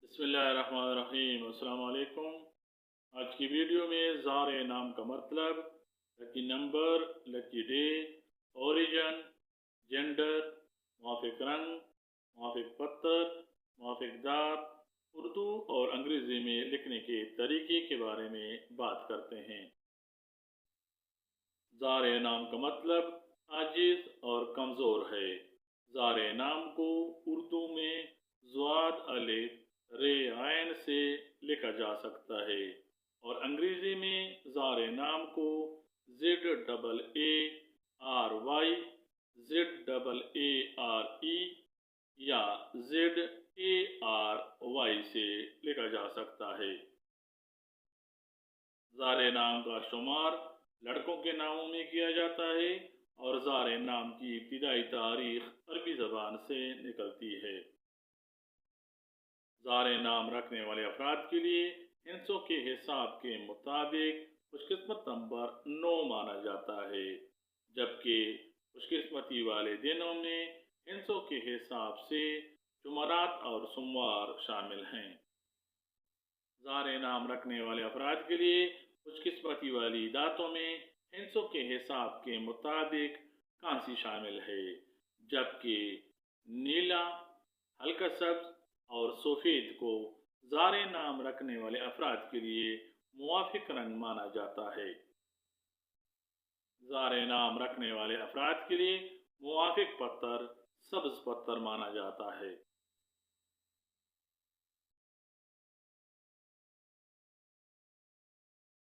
बिस्मिल्लाहिर्रहमानिर्रहीम। अस्सलाम वालेकुम। आज की वीडियो में ज़ार नाम का मतलब, lucky number, lucky day, origin, gender, मुआफ़िक रंग, मुआफ़िक पत्थर, मुआफ़िक दात, उर्दू और अंग्रेज़ी में लिखने के तरीके के बारे में बात करते हैं। ज़ार नाम का मतलब आजिज़ और कमज़ोर है। ज़ार नाम को उर्दू में ज़्वाद अलिफ रे आयन से लिखा जा सकता है और अंग्रेज़ी में ज़ार नाम को ZAARY, ZAARE या ZARY से लिखा जा सकता है। ज़ार नाम का शुमार लड़कों के नामों में किया जाता है और ज़ार नाम की इब्तिदाई तारीख अरबी ज़बान से निकलती है। ज़ार नाम रखने वाले अफराद के लिए हिंसों के हिसाब के मुताबिक खुशकिस्मत नंबर 9 माना जाता है, जबकि खुशकिस्मती वाले दिनों में हिंसों के हिसाब से जुमरात और सोमवार शामिल हैं। ज़ार नाम रखने वाले अफराद के लिए खुशकिस्मती वाली दातों में हिंसों के हिसाब के मुताबिक कांसी शामिल है, जबकि नीला, हल्का सब्ज और सफ़ेद को ज़ार नाम रखने वाले अफराद के लिए मुआफ़िक रंग माना जाता है। ज़ार नाम रखने वाले अफराद के लिए मुआफ़िक पत्थर सब्ज पत्थर माना जाता है।